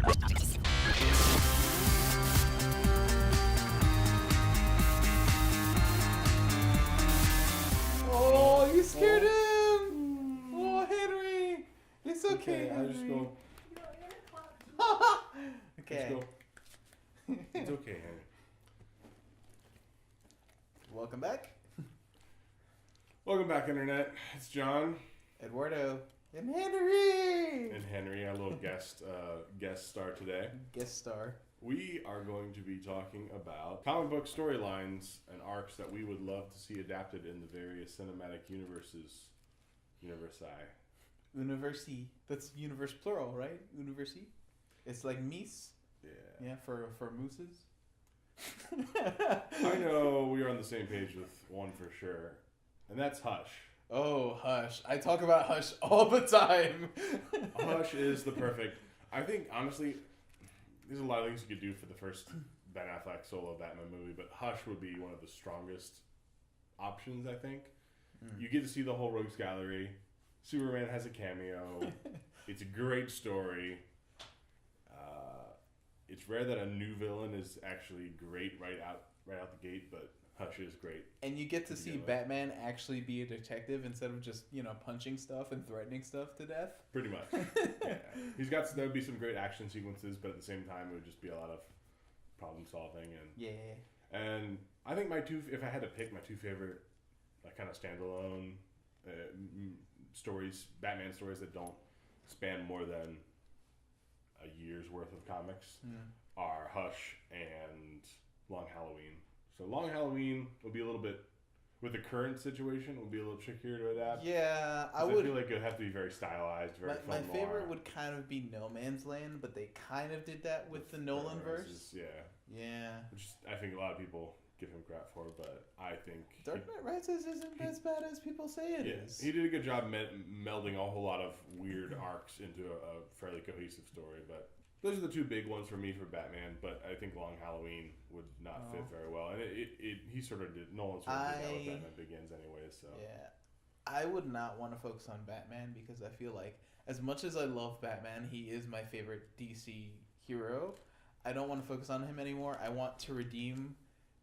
Oh, you scared him! Oh, Henry! It's okay, I'll just Henry. go. Okay. Let's go. It's okay, Henry. Welcome back. Welcome back, Internet. It's John Eduardo. And Henry! and Henry, our little guest star today. Guest star. We are going to be talking about comic book storylines and arcs that we would love to see adapted in the various cinematic universes. Universi. That's universe plural, right? Universi. It's like meese. Yeah. Yeah, for mooses. I know we are on the same page with one for sure, and that's Hush. Oh, Hush. I talk about Hush all the time. Hush is the perfect. I think, honestly, there's a lot of things you could do for the first Ben Affleck solo Batman movie, but Hush would be one of the strongest options, I think. You get to see the whole Rogues Gallery. Superman has a cameo. It's a great story. It's rare that a new villain is actually great right out the gate, but Hush is great. And you get to see Batman actually be a detective instead of just, punching stuff and threatening stuff to death. Pretty much. Yeah. There would be some great action sequences, but at the same time, it would just be a lot of problem solving. And I think if I had to pick my two favorite, like, kind of standalone stories, Batman stories that don't span more than a year's worth of comics, are Hush and Long Halloween. So Long Halloween will be a little bit, with the current situation, will be a little trickier to adapt. Yeah, I feel like it would have to be very stylized, very fun. My favorite would kind of be No Man's Land, but they kind of did that with the Nolan verse. Yeah. Which I think a lot of people give him crap for, but I think Dark Knight Rises isn't as bad as people say it is. He did a good job melding a whole lot of weird arcs into a fairly cohesive story, but those are the two big ones for me for Batman, but I think Long Halloween would not fit very well. And he sort of did, Nolan sort of did that with Batman Begins anyways, so. Yeah. I would not want to focus on Batman because I feel like as much as I love Batman, he is my favorite DC hero. I don't want to focus on him anymore. I want to redeem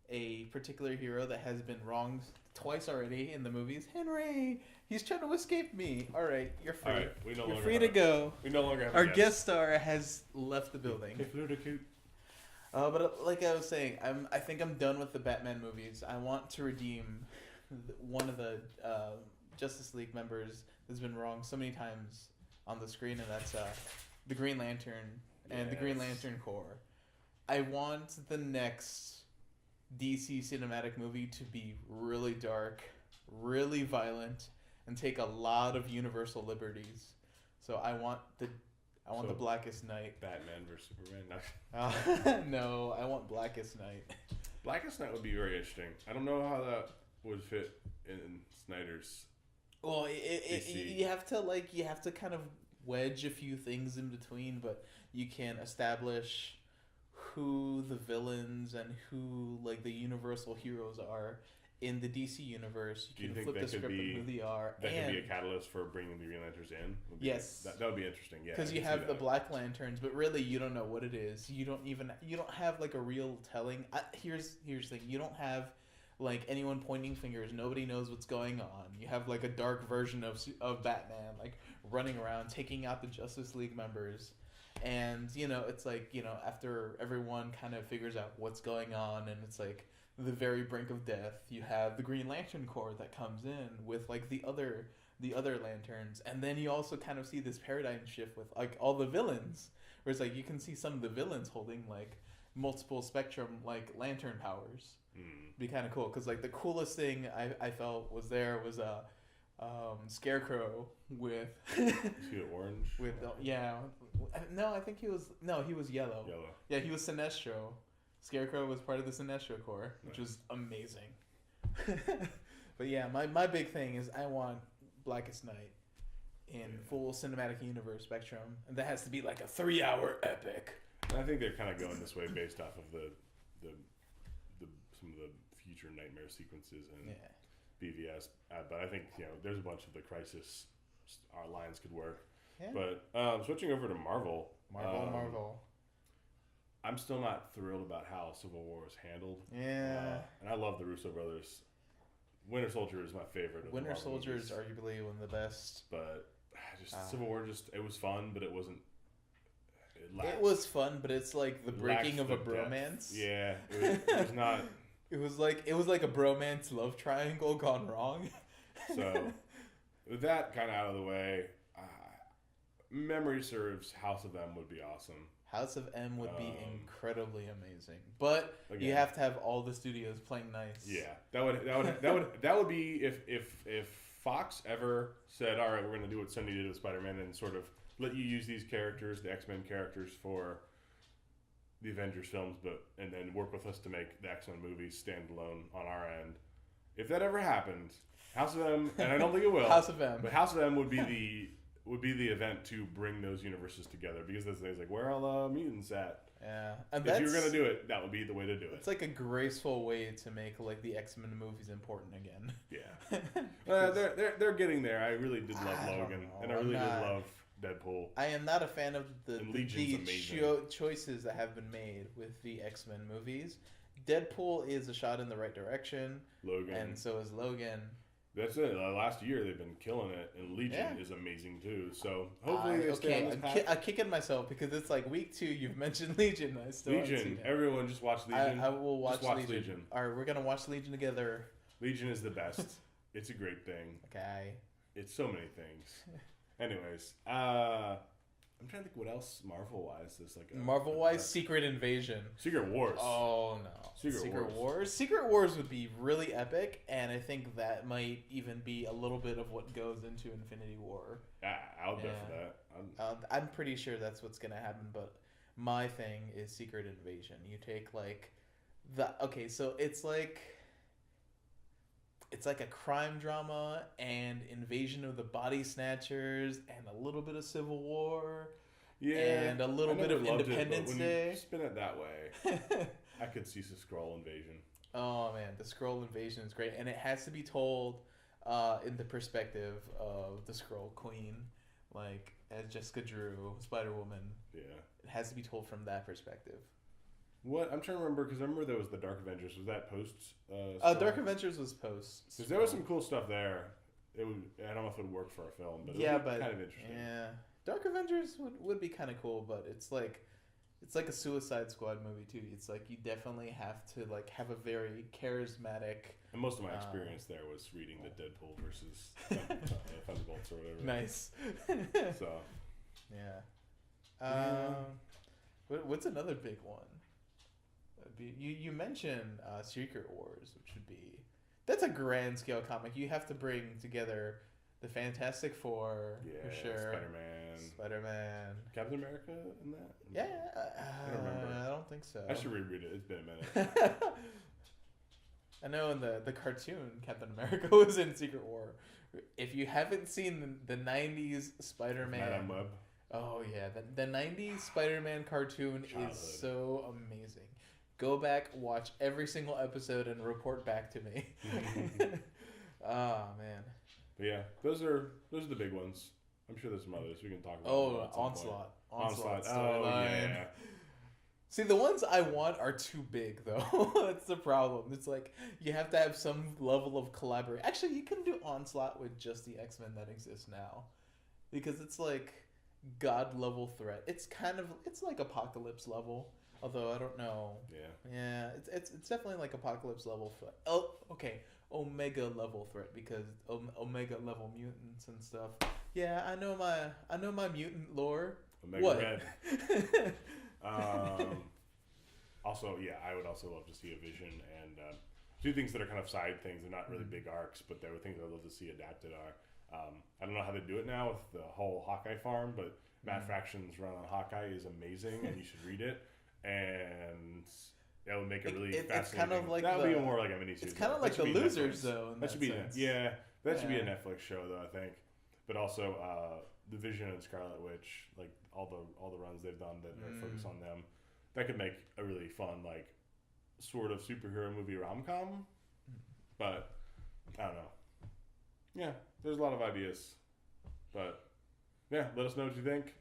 a particular hero that has been wronged twice already in the movies. Henry, he's trying to escape me. All right, you're free. All right, you're free to go. We no longer have our guest star has left the building. But like I was saying, I think I'm done with the Batman movies. I want to redeem one of the Justice League members that's been wronged so many times on the screen, and that's the Green Lantern and the Green Lantern Corps. I want the next DC cinematic movie to be really dark, really violent, and take a lot of universal liberties. So I want the Blackest Night. Batman versus Superman. No, I want Blackest Night. Blackest Night would be very interesting. I don't know how that would fit in Snyder's. Well, you have to kind of wedge a few things in between, but you can establish who the villains and who like the universal heroes are in the DC universe. You can flip the script of who they are. That could be a catalyst for bringing the Green Lanterns in. Yes, that would be interesting. Yeah, because you have the Black Lanterns, but really you don't know what it is. You don't have like a real telling. Here's the thing: you don't have like anyone pointing fingers. Nobody knows what's going on. You have like a dark version of Batman, like running around taking out the Justice League members. And, it's like, after everyone kind of figures out what's going on and it's like the very brink of death, you have the Green Lantern Corps that comes in with like the other lanterns. And then you also kind of see this paradigm shift with like all the villains, where it's like you can see some of the villains holding like multiple spectrum like lantern powers. Be kind of cool because like the coolest thing I felt was Scarecrow with is he orange? With no, I think he was yellow. Yeah, he was Sinestro. Scarecrow was part of the Sinestro Corps, which was amazing. But yeah, my big thing is I want Blackest Night in full cinematic universe spectrum, and that has to be like a 3-hour epic. And I think they're kind of going this way based off of the some of the future nightmare sequences and BVS. But I think there's a bunch of the Crisis our lines could work. Yeah. But switching over to Marvel. Marvel. I'm still not thrilled about how Civil War was handled. Yeah. And I love the Russo brothers. Winter Soldier is my favorite of Winter the Marvel Soldier is movies. arguably one of the best. But Civil War it was fun, but it wasn't. It was fun, but it's like the breaking of a bromance. Yeah, it was not. It was like a bromance love triangle gone wrong. So, with that kind of out of the way, memory serves, House of M would be awesome. House of M would be incredibly amazing, but again, you have to have all the studios playing nice. Yeah, that would be if Fox ever said, "All right, we're going to do what Sony did with Spider-Man and sort of let you use these characters, the X-Men characters, for the Avengers films, and then work with us to make the X-Men movies standalone on our end." If that ever happened, House of M, and I don't think it will, House of M, but House of M would be the event to bring those universes together, because that's like, where are all the mutants at? Yeah, and if you're gonna do it, that would be the way to do it. It's like a graceful way to make like the X-Men movies important again. Yeah, they're getting there. I really did love Logan, and I really did love Deadpool. I am not a fan of the choices that have been made with the X-Men movies. Deadpool is a shot in the right direction. Logan, and so is Logan. That's it. Last year they've been killing it, and Legion is amazing too. So hopefully they stay on this path. I'm kicking myself because it's like week 2. You've mentioned Legion. I still haven't seen it. Everyone just watch Legion. I will watch Legion. All right, we're gonna watch Legion together. Legion is the best. It's a great thing. Okay. It's so many things. Anyways, I'm trying to think what else Marvel-wise is like. Marvel-wise, Secret Invasion. Secret Wars. Oh, no. Secret Wars. Secret Wars would be really epic, and I think that might even be a little bit of what goes into Infinity War. I'll bet for that. I'm pretty sure that's what's going to happen, but my thing is Secret Invasion. You take, like, so it's like a crime drama and invasion of the body snatchers and a little bit of Civil War. Yeah, and a little bit of Independence Day. You spin it that way, I could see the Skrull invasion. Oh man, the Skrull invasion is great, and it has to be told in the perspective of the Skrull Queen, like as Jessica Drew, Spider-Woman. Yeah, it has to be told from that perspective. What I'm trying to remember, because I remember there was the Dark Avengers. Was that post? Dark Avengers was post. Because there was some cool stuff there. I don't know if it would work for a film, but it would be kind of interesting. Yeah, Dark Avengers would be kind of cool, but it's like a Suicide Squad movie too. It's like you definitely have to like have a very charismatic. And most of my experience there was reading the Deadpool versus Thunderbolts or whatever. Nice. So. Yeah. What's another big one? You mentioned Secret Wars, which would be that's a grand scale comic. You have to bring together the Fantastic Four for sure. Spider-Man. Captain America in that? Yeah. I don't remember. I don't think so. I should reread it. It's been a minute. I know in the cartoon, Captain America was in Secret War. If you haven't seen the 90s Spider-Man... Madame Web. Oh, yeah. The 90s Spider-Man cartoon is so amazing. Go back, watch every single episode, and report back to me. Oh, man. But yeah, those are the big ones. I'm sure there's some others we can talk about. Onslaught. Oh, yeah. See, the ones I want are too big, though. That's the problem. It's like, you have to have some level of collaboration. Actually, you can do Onslaught with just the X-Men that exist now. Because it's like God-level threat. It's like Apocalypse level. Although, I don't know. Yeah. Yeah, it's definitely like Apocalypse level threat. Oh, okay. Omega level threat, because Omega level mutants and stuff. Yeah, I know my mutant lore. Omega Red. Also, yeah, I would also love to see a Vision and two things that are kind of side things. They're not really big arcs, but there were things I'd love to see adapted are. I don't know how they do it now with the whole Hawkeye farm, but Matt Fraction's run on Hawkeye is amazing, and you should read it. And that would make it really fascinating. It's kind of like that would be more like a miniseries. It's kind of like The Losers, though. That should be that should be a Netflix show, though, I think. But also, The Vision and Scarlet Witch, like all the runs they've done that are focused on them, that could make a really fun, like, sort of superhero movie rom-com. But I don't know. Yeah, there's a lot of ideas. But yeah, let us know what you think.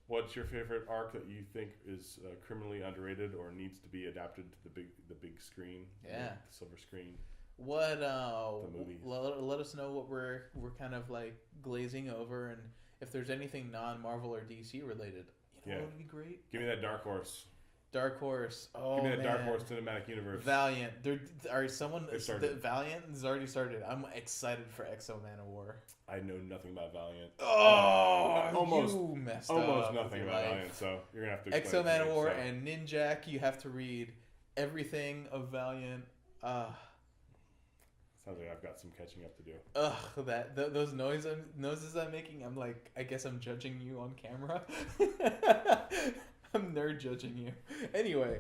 What's your favorite arc that you think is criminally underrated or needs to be adapted to the big screen? Yeah. The silver screen. What The movies. let us know what we're kind of like glazing over, and if there's anything non-Marvel or DC related, you know what would be great? Give me that Dark Horse. Dark Horse. Oh, Give me that man. Dark Horse cinematic universe. Valiant. Someone It started. Valiant has already started. I'm excited for Exo Man of War. I know nothing about Valiant. Oh, Almost- you messed Almost up nothing with about your Valiant, life. so you're gonna have to explain Exo it Man to of me, War so. and Ninjak. You have to read everything of Valiant. Sounds like I've got some catching up to do. Those noises I'm making. I'm like, I guess I'm judging you on camera. I'm nerd judging you. Anyway,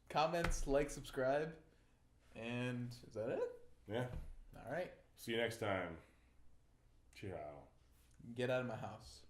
comments, like, subscribe, and is that it? Yeah. All right. See you next time. Ciao. Get out of my house.